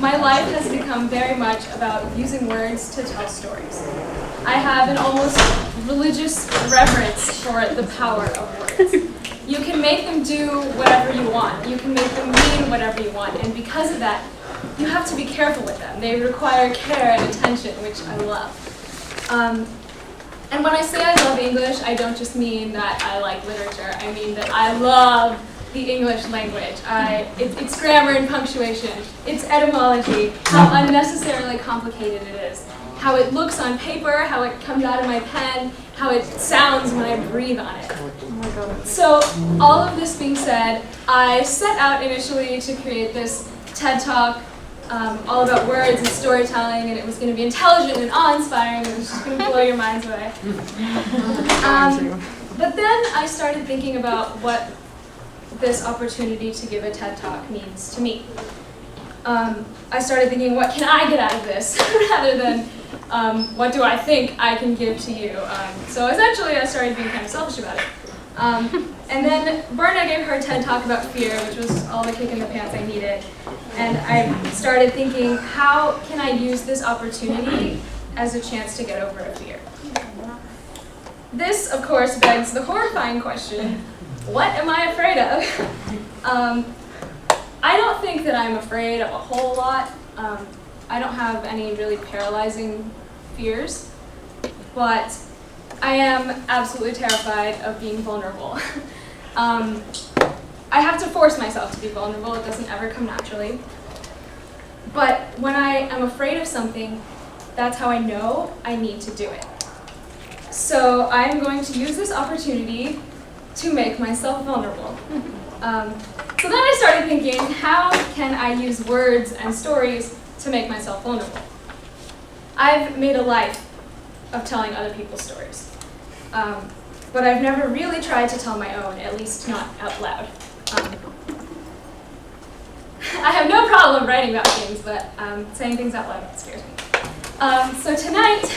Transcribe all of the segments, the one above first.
my life has become very much about using words to tell stories. I have an almost religious reverence for the power of words. You can make them do whatever you want. You can make them mean whatever you want. And because of that, you have to be careful with them. They require care and attention, which I love. And when I say I love English, I don't just mean that I like literature. I mean that I love the English language. It's grammar and punctuation. It's etymology, how unnecessarily complicated it is. How it looks on paper, how it comes out of my pen, how it sounds when I breathe on it. So all of this being said, I set out initially to create this TED Talk all about words and storytelling, and it was going to be intelligent and awe-inspiring, and it was just going to blow your minds away. But then I started thinking about what this opportunity to give a TED Talk means to me. I started thinking, what can I get out of this, rather than what do I think I can give to you? So essentially, I started being kind of selfish about it. And then Berna gave her TED Talk about fear, which was all the kick in the pants I needed. And I started thinking, how can I use this opportunity as a chance to get over a fear? This, of course, begs the horrifying question, what am I afraid of? I don't think that I'm afraid of a whole lot. I don't have any really paralyzing fears, but I am absolutely terrified of being vulnerable. I have to force myself to be vulnerable. It doesn't ever come naturally. But when I am afraid of something, that's how I know I need to do it. So I'm going to use this opportunity to make myself vulnerable. So then I started thinking, how can I use words and stories to make myself vulnerable? I've made a life of telling other people's stories. But I've never really tried to tell my own, at least not out loud. I have no problem writing about things, but saying things out loud scares me. So tonight,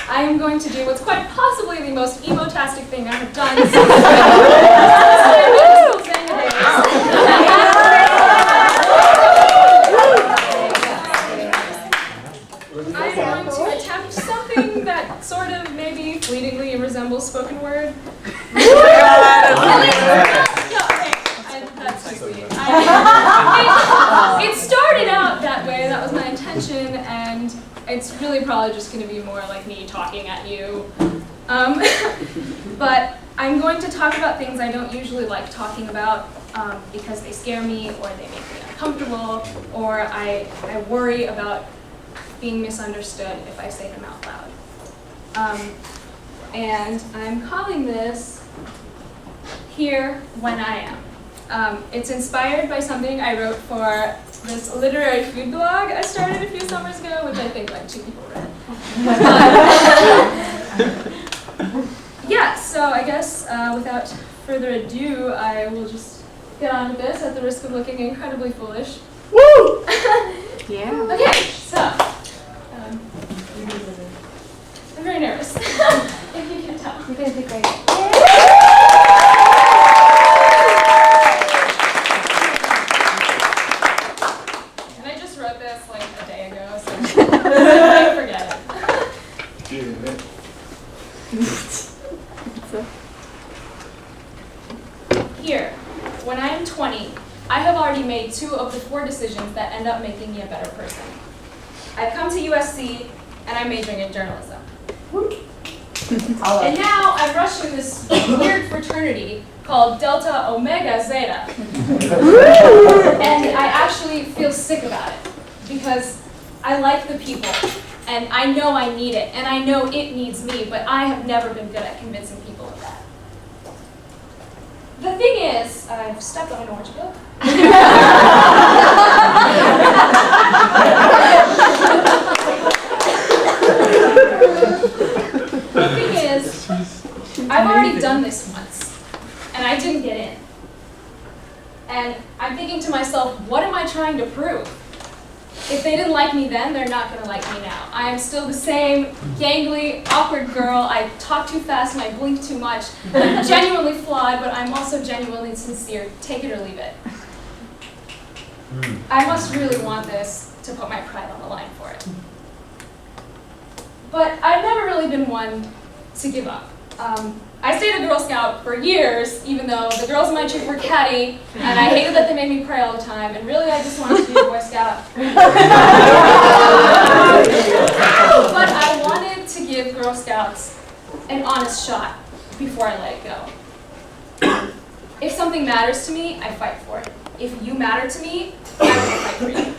I am going to do what's quite possibly the most emo-tastic thing I have done since I'm going to attempt something that sort of maybe fleetingly resembles spoken word. It started out that way, that was my intention, and it's really probably just going to be more like me talking at you. But I'm going to talk about things I don't usually like talking about because they scare me, or they make me uncomfortable, or I worry about being misunderstood if I say them out loud. And I'm calling this Here When I Am. It's inspired by something I wrote for this literary food blog I started a few summers ago, which I think like 2 people read. Yeah, so I guess without further ado, I will just get on with this at the risk of looking incredibly foolish. Woo! Yeah. Okay, so I'm very nervous. If you can tell. You're going to do great. And I just wrote this like a day ago, so I might forget it. Here, when I am 20, I have already made 2 of the 4 decisions that end up making me a better person. I've come to USC, and I'm majoring in journalism. And now I'm rushed in this weird fraternity called Delta Omega Zeta. And I actually feel sick about it, because I like the people, and I know I need it, and I know it needs me, but I have never been good at convincing people of that. The thing is, I've stepped on an orange peel. The thing is, I've already done this once, and I didn't get in. And I'm thinking to myself, what am I trying to prove? If they didn't like me then, they're not going to like me now. I am still the same gangly, awkward girl. I talk too fast and I blink too much. I'm genuinely flawed, but I'm also genuinely sincere. Take it or leave it. I must really want this to put my pride on the line for it. But I've never really been one to give up. I stayed a Girl Scout for years, even though the girls in my troop were catty, and I hated that they made me pray all the time, and really I just wanted to be a Boy Scout. But I wanted to give Girl Scouts an honest shot before I let it go. If something matters to me, I fight for it. If you matter to me, I will fight for you.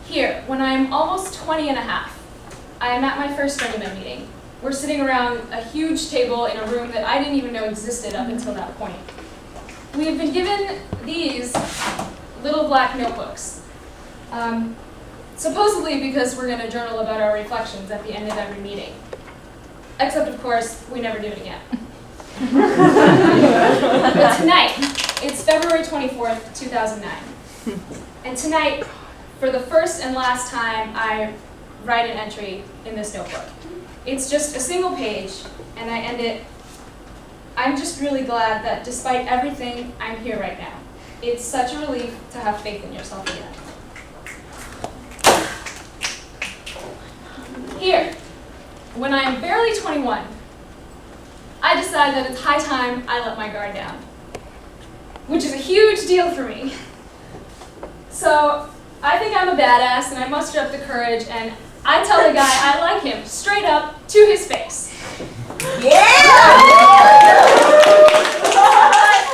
Here, when I am almost 20 and a half, I am at my first Running Man meeting. We're sitting around a huge table in a room that I didn't even know existed up until that point. We have been given these little black notebooks, supposedly because we're going to journal about our reflections at the end of every meeting. Except, of course, we never do it again. But tonight, it's February 24th, 2009. And tonight, for the first and last time, I write an entry in this notebook. It's just a single page, and I end it, I'm just really glad that despite everything, I'm here right now. It's such a relief to have faith in yourself again. Here, when I am barely 21, I decide that it's high time I let my guard down, which is a huge deal for me. So I think I'm a badass, and I muster up the courage, and I tell the guy I like him straight up to his face. Yeah! But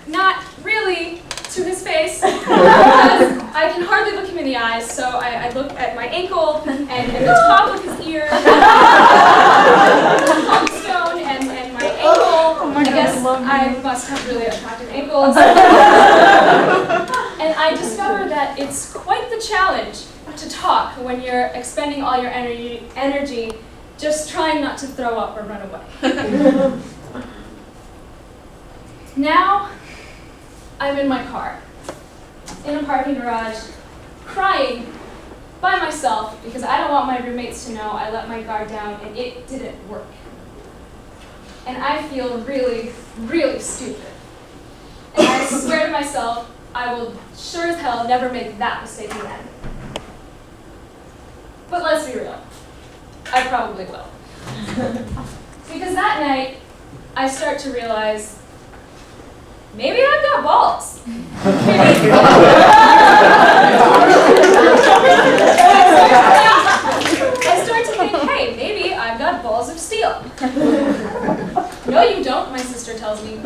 not really to his face, because I can hardly look him in the eyes, so I look at my ankle and the top of his ear, the palm stone, and my ankle. I guess I must have really attractive ankles. And I discover that it's quite the challenge to talk when you're expending all your energy just trying not to throw up or run away. Now, I'm in my car, in a parking garage, crying by myself because I don't want my roommates to know I let my guard down and it didn't work. And I feel really, really stupid. And I swear to myself, I will sure as hell never make that mistake again. But let's be real, I probably will. Because that night, I start to realize, maybe I've got balls. I start to think, hey, maybe I've got balls of steel. No, you don't, my sister tells me.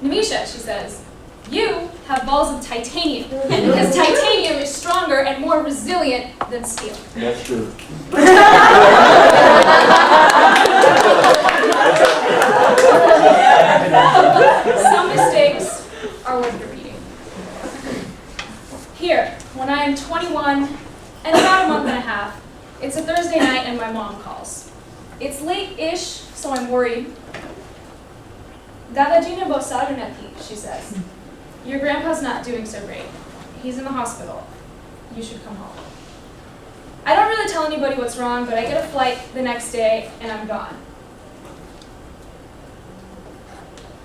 Nimisha, she says, you have balls of titanium, because titanium is stronger and more resilient than steel. That's true. Some mistakes are worth repeating. Here, when I am 21 and about a month and a half, it's a Thursday night and my mom calls. It's late-ish, so I'm worried. Dadajina bosado nati, she says. Your grandpa's not doing so great. He's in the hospital. You should come home. I don't really tell anybody what's wrong, but I get a flight the next day and I'm gone.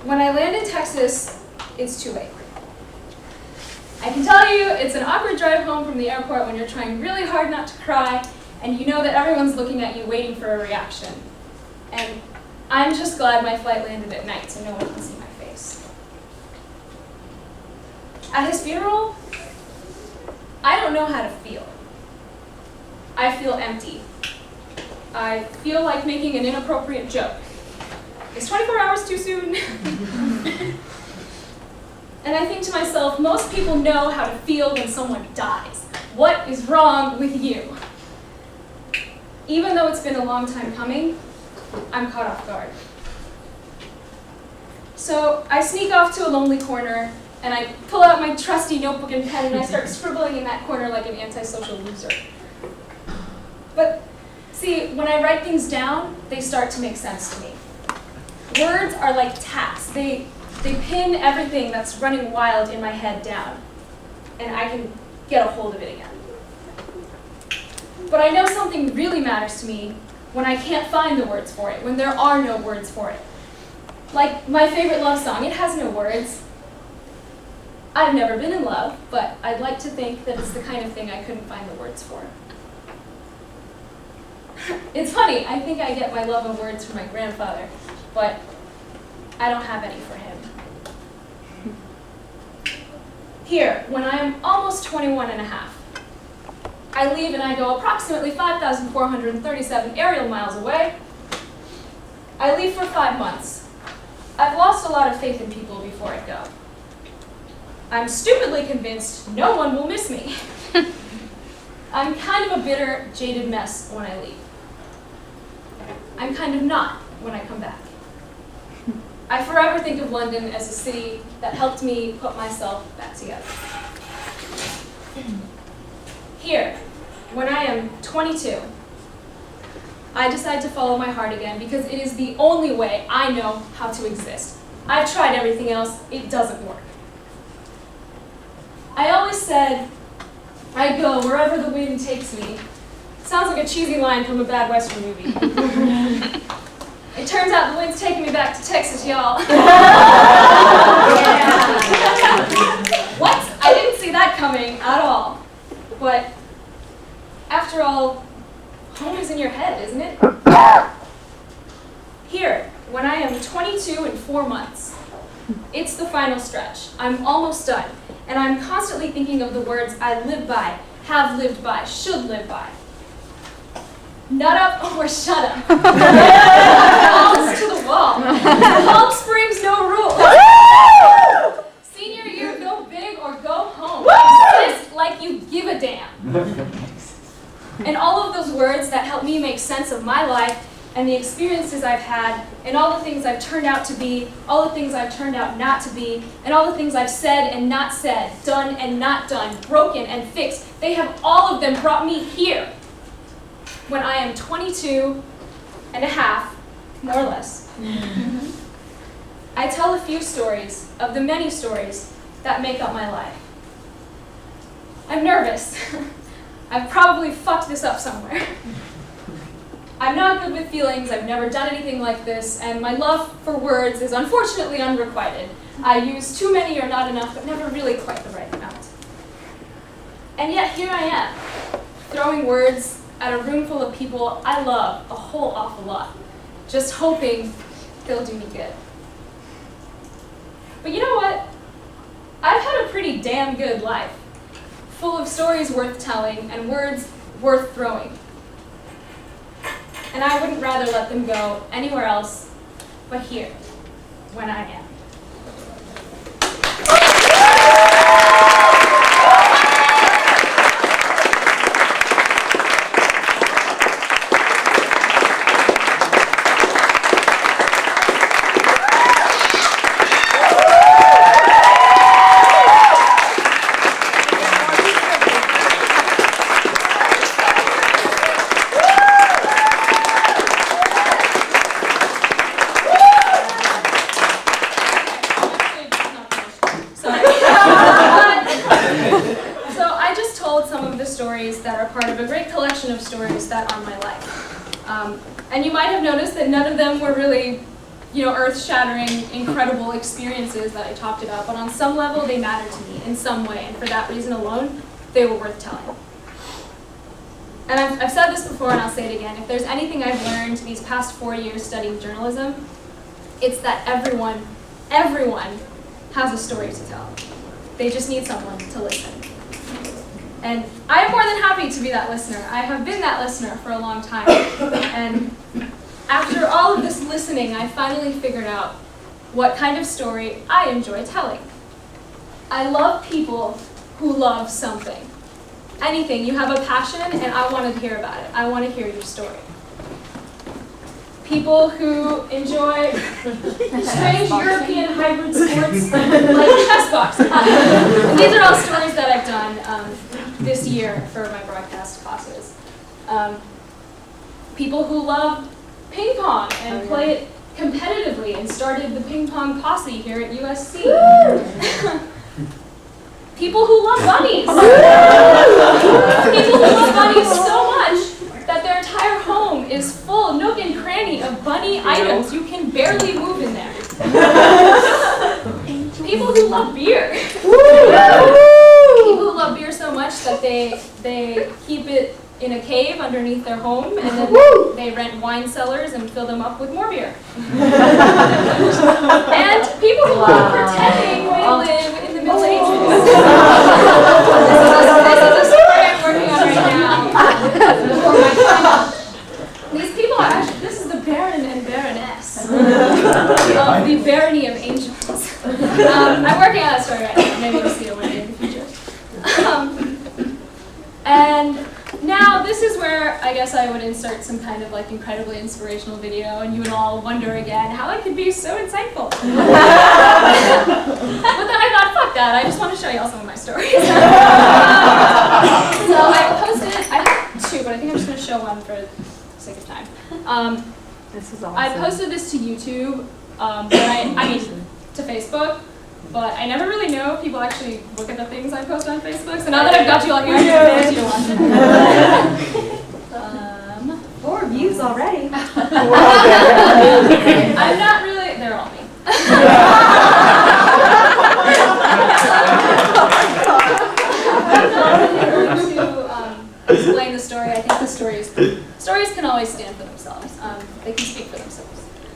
When I land in Texas, it's too late. I can tell you it's an awkward drive home from the airport when you're trying really hard not to cry and you know that everyone's looking at you waiting for a reaction. And I'm just glad my flight landed at night so no one can see my face. At his funeral, I don't know how to feel. I feel empty. I feel like making an inappropriate joke. Is 24 hours too soon? And I think to myself, most people know how to feel when someone dies. What is wrong with you? Even though it's been a long time coming, I'm caught off guard. So I sneak off to a lonely corner, and I pull out my trusty notebook and pen, and I start scribbling in that corner like an antisocial loser. But see, when I write things down, they start to make sense to me. Words are like tacks. They pin everything that's running wild in my head down, and I can get a hold of it again. But I know something really matters to me when I can't find the words for it, when there are no words for it. Like my favorite love song, it has no words. I've never been in love, but I'd like to think that it's the kind of thing I couldn't find the words for. It's funny, I think I get my love of words from my grandfather, but I don't have any for him. Here, when I am almost 21 and a half, I leave and I go approximately 5,437 aerial miles away. I leave for 5 months. I've lost a lot of faith in people before I go. I'm stupidly convinced no one will miss me. I'm kind of a bitter, jaded mess when I leave. I'm kind of not when I come back. I forever think of London as a city that helped me put myself back together. Here, when I am 22, I decide to follow my heart again because it is the only way I know how to exist. I've tried everything else, it doesn't work. I always said, I go wherever the wind takes me. Sounds like a cheesy line from a bad Western movie. It turns out the wind's taking me back to Texas, y'all. What? I didn't see that coming at all. But after all, home is in your head, isn't it? Here, when I am 22 and 4 months, it's the final stretch. I'm almost done, and I'm constantly thinking of the words I live by, have lived by, should live by. Nut up or shut up. Balls to the wall. Palm Springs, no rules. Senior year, go big or go home. Exist like you give a damn. And all of those words that help me make sense of my life and the experiences I've had and all the things I've turned out to be, all the things I've turned out not to be, and all the things I've said and not said, done and not done, broken and fixed, they have all of them brought me here. When I am 22 and a half, more or less. I tell a few stories of the many stories that make up my life. I'm nervous. I've probably fucked this up somewhere. I'm not good with feelings, I've never done anything like this, and my love for words is unfortunately unrequited. I use too many or not enough, but never really quite the right amount. And yet here I am, throwing words at a room full of people I love a whole awful lot, just hoping they'll do me good. But you know what? I've had a pretty damn good life, full of stories worth telling and words worth throwing. And I wouldn't rather let them go anywhere else but here, when I am. That are part of a great collection of stories that are my life. And you might have noticed that none of them were really, earth-shattering, incredible experiences that I talked about, but on some level they mattered to me in some way, and for that reason alone, they were worth telling. And I've said this before and I'll say it again, if there's anything I've learned these past 4 years studying journalism, it's that everyone has a story to tell. They just need someone to listen. And I am more than happy to be that listener. I have been that listener for a long time. And after all of this listening, I finally figured out what kind of story I enjoy telling. I love people who love something. Anything. You have a passion, and I want to hear about it. I want to hear your story. People who enjoy strange European hybrid sports like chess boxing. And these are all stories that I've done this year for my broadcast classes. People who love ping pong and play it competitively and started the ping pong posse here at USC. People who love bunnies. People who love bunnies so much that their entire home is full, nook and cranny, of bunny items. You can barely move in there. People who love beer. People love beer so much that they keep it in a cave underneath their home, and then they rent wine cellars and fill them up with more beer. And people who are pretending they live in the Middle Ages. This is a story I'm working on right now. These people are actually, this is the Baron and Baroness of the Barony of Angels. I'm working on that story right now. Maybe you'll see it one day in the future. And now this is where I guess I would insert some kind of like incredibly inspirational video, and you would all wonder again how it could be so insightful. But then I thought, fuck that, I just want to show y'all some of my stories. So I have two, but I think I'm just going to show one for the sake of time. This is awesome. I posted this to YouTube, but I mean, to Facebook. But I never really know if people actually look at the things I post on Facebook. So now that I've got you all here, I'm going to force you to watch it. 4 views already. I'm not really, they're all me. I'm not really going to explain the story. I think the stories can always stand for themselves. They can speak for themselves.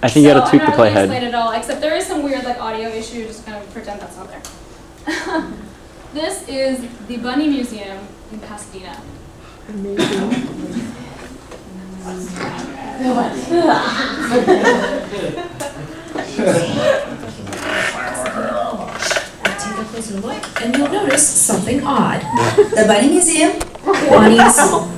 I think you gotta tweak the playhead. I'm not really explain it all, except there is some weird like audio issue, just kind of pretend that's not there. This is the Bunny Museum in Pasadena. Take a closer look and you'll notice something odd. The Bunny Museum,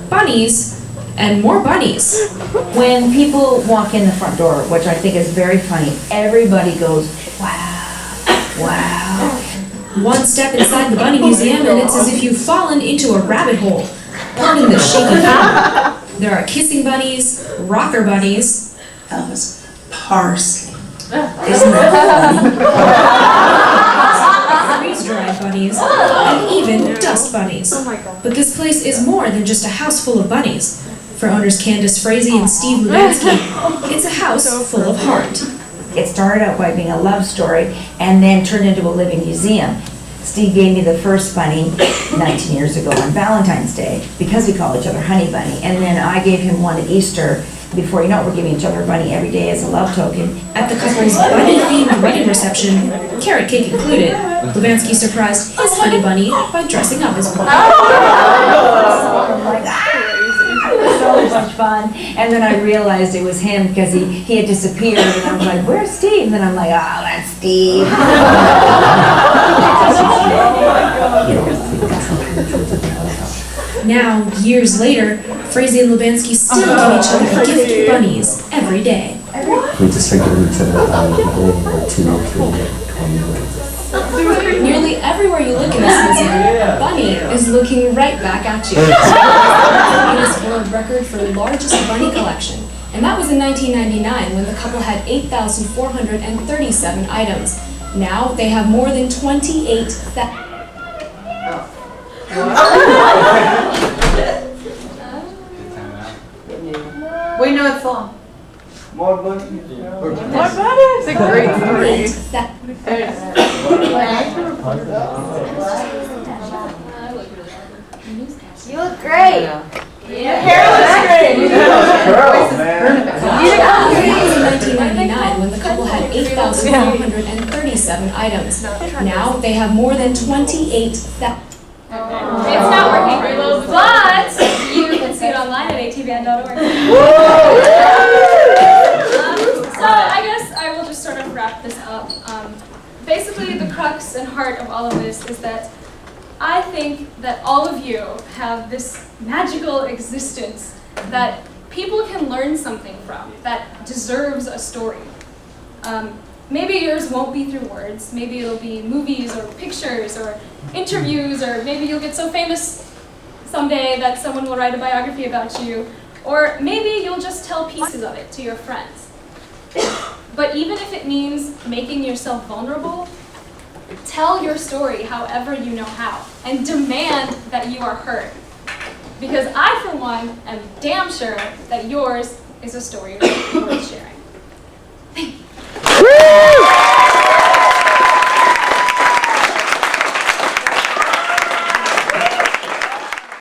bunnies, and more bunnies. When people walk in the front door, which I think is very funny, everybody goes, wow, wow. One step inside the Bunny Museum and it's as if you've fallen into a rabbit hole. Pardon the shaky feel. There are kissing bunnies, rocker bunnies, Elvis, parsley. Isn't that freeze-dried bunnies, and even dust bunnies. But this place is more than just a house full of bunnies. For owners Candace Frazee and Steve Lubansky, it's a house full of heart. It started out by being a love story and then turned into a living museum. Steve gave me the first bunny 19 years ago on Valentine's Day because we call each other Honey Bunny. And then I gave him one at Easter. Before you know it, we're giving each other a bunny every day as a love token. At the couple's bunny-themed wedding reception, carrot cake included, Lubansky surprised his honey bunny by dressing up as one. It was so much fun. And then I realized it was him because he had disappeared. And I was like, where's Steve? And then I'm like, oh, that's Steve. Now, years later, Frazee and Lubansky still give each other gift bunnies every day. We just start giving each other like 2 or 3 Nearly everywhere you look in this museum, a bunny is looking right back at you. Guinness World Record for the largest bunny collection, and that was in 1999 when the couple had 8,437 items. Now they have more than 28,000. We know it's long. More money. It's a great story. You look great. Your hair looks great. It was in 1999 when the couple had 8,437 items. Now they have more than 28,000. It's not working, but you can see it online at atvn.org. So I guess I will just sort of wrap this up. Basically, the crux and heart of all of this is that I think that all of you have this magical existence that people can learn something from, that deserves a story. Maybe yours won't be through words, maybe it'll be movies or pictures or interviews, or maybe you'll get so famous someday that someone will write a biography about you, or maybe you'll just tell pieces of it to your friends. But even if it means making yourself vulnerable, tell your story however you know how, and demand that you are heard. Because I, for one, am damn sure that yours is a story worth sharing.